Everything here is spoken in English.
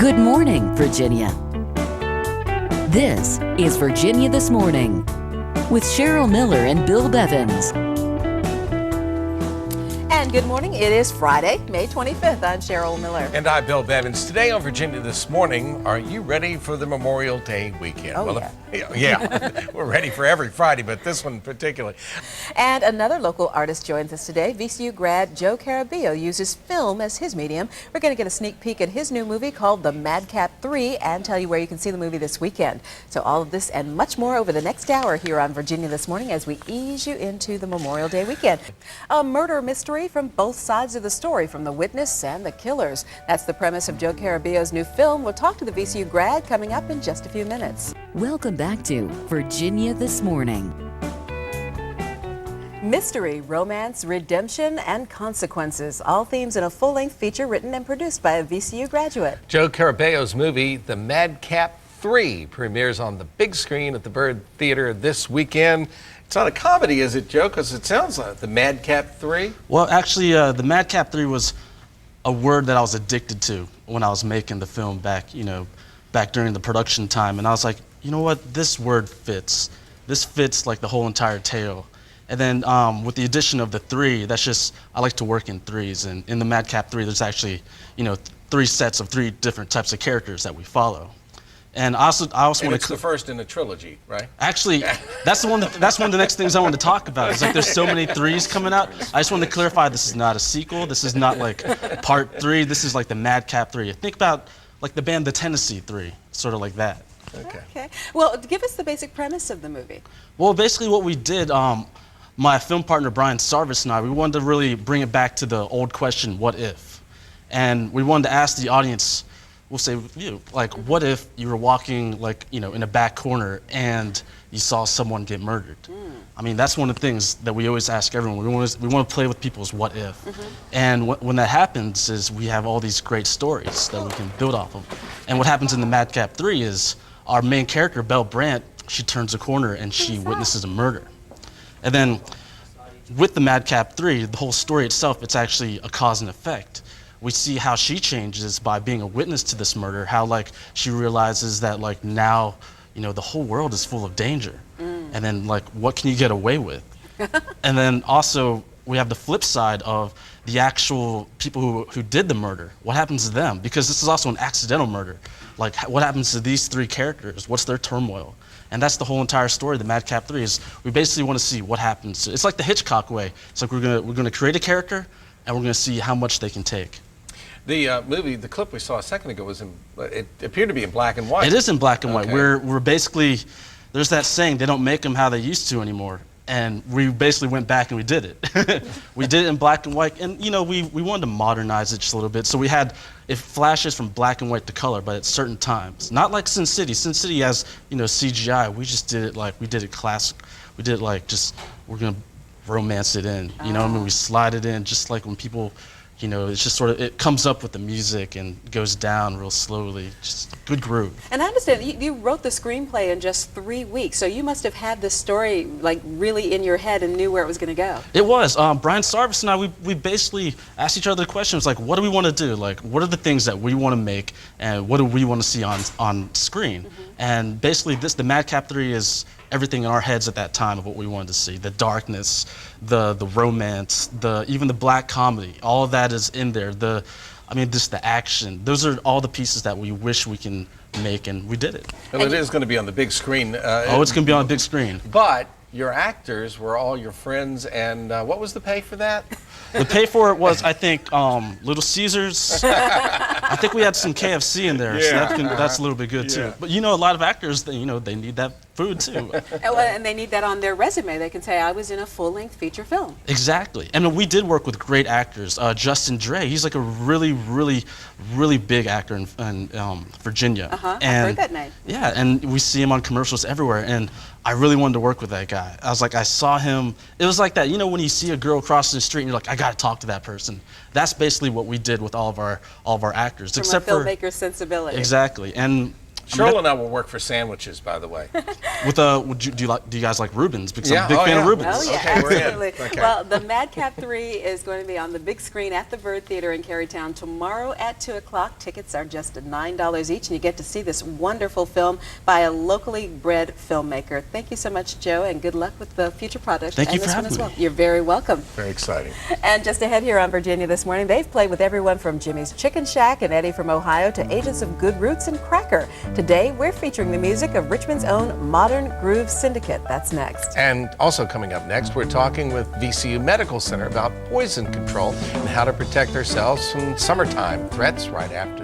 Good morning, Virginia. This is Virginia This Morning with Cheryl Miller and Bill Bevins. And good morning. It is Friday, May 25th. I'm Cheryl Miller. And I'm Bill Bevins. Today on Virginia This Morning, are you ready for the Memorial Day weekend? Oh, yeah. We're ready for every Friday, but this one particularly. And another local artist joins us today. VCU grad Joe Carabeo uses film as his medium. We're going to get a sneak peek at his new movie called The Madcap Three and tell you where you can see the movie this weekend. So all of this and much more over the next hour here on Virginia This Morning as we ease you into the Memorial Day weekend. A murder mystery from both sides of the story, from the witness and the killers. That's the premise of Joe Carabeo's new film. We'll talk to the VCU grad coming up in just a few minutes. Welcome back to Virginia This Morning. Mystery, romance, redemption, and consequences. All themes in a full-length feature written and produced by a VCU graduate. Joe Carabeo's movie, The Madcap Three, premieres on the big screen at the Byrd Theater this weekend. It's not a comedy, is it, Joe? Because it sounds like The Madcap Three. Well, actually, The Madcap Three was a word that I was addicted to when I was making the film back during the production time. And I was like, you know what? This word fits. This fits like the whole entire tale. And then with the addition of the three, that's just, I like to work in threes. And in The Madcap Three, there's actually, three sets of three different types of characters that we follow. And I also want to. It's the first in a trilogy, right? Actually, that's one of the next things I want to talk about. It's like there's so many threes coming out. I just want to clarify, this is not a sequel. This is not like part three. This is like the Madcap Three. Think about like the band The Tennessee Three, sort of like that. Okay. Well, give us the basic premise of the movie. Well, basically what we did, my film partner Brian Sarvis and I, we wanted to really bring it back to the old question, what if? And we wanted to ask the audience, we'll say you, like, what if you were walking in a back corner and you saw someone get murdered? I mean, that's one of the things that we always ask everyone. We want to play with people's what if. And when that happens is we have all these great stories that we can build off of. And what happens in The Madcap 3 is our main character, Belle Brandt, she turns a corner and she witnesses a murder. And then with The Madcap 3, the whole story itself, it's actually a cause and effect. We see how she changes by being a witness to this murder, how she realizes that now, the whole world is full of danger. And then what can you get away with? And then also we have the flip side of the actual people who did the murder. What happens to them? Because this is also an accidental murder. What happens to these three characters? What's their turmoil? And that's the whole entire story of The Madcap 3 is we basically want to see what happens. It's like the Hitchcock way. It's like we're gonna create a character and we're gonna see how much they can take. The movie, the clip we saw a second ago it appeared to be in black and white. It is in black and white. Okay. We're basically, there's that saying, they don't make them how they used to anymore. And we basically went back and we did it. We did it in black and white, and we wanted to modernize it just a little bit. So it flashes from black and white to color, but at certain times. Not like Sin City. Sin City has, CGI. We just did it we did it classic. We did it we're gonna romance it in. We slide it in just like when people, it's just it comes up with the music and goes down real slowly, just good groove. And I understand you wrote the screenplay in just 3 weeks, so you must have had this story really in your head and knew where it was going to go. It was. Brian Sarvis and I, we basically asked each other questions what do we want to do? What are the things that we want to make, and what do we want to see on screen? And basically The Madcap 3 is everything in our heads at that time of what we wanted to see. The darkness, the romance, even the black comedy, all of that is in there. Just the action. Those are all the pieces that we wish we can make, and we did it. Well, it is going to be on the big screen. It's going to be on a big screen. But your actors were all your friends, and what was the pay for that? The pay for it was, I think, Little Caesars. I think we had some KFC in there, so that's a little bit good too. But a lot of actors, they need that food too. And they need that on their resume. They can say, I was in a full-length feature film. Exactly. And we did work with great actors. Justin Dre, he's a really, really, really big actor in Virginia. I've heard that name. Yeah, and we see him on commercials everywhere. And I really wanted to work with that guy. I saw him. It was like that, when you see a girl crossing the street and you're like, I got to talk to that person. That's basically what we did with all of our actors. From a filmmaker's sensibility. Exactly. And Cheryl and I will work for sandwiches, by the way. Do you guys like Reubens? Because I'm a big fan of Reubens. Oh, yeah, Okay, we're in. absolutely. Okay. Well, the Madcap 3 is going to be on the big screen at the Byrd Theater in Carytown tomorrow at 2 o'clock. Tickets are just $9 each, and you get to see this wonderful film by a locally bred filmmaker. Thank you so much, Joe, and good luck with the future project. Thank you for this one having as well. me. You're very welcome. Very exciting. And just ahead here on Virginia this morning, they've played with everyone from Jimmy's Chicken Shack and Eddie from Ohio to Agents of Good Roots and Cracker. Today, we're featuring the music of Richmond's own Modern Groove Syndicate. That's next. And also coming up next, we're talking with VCU Medical Center about poison control and how to protect ourselves from summertime threats right after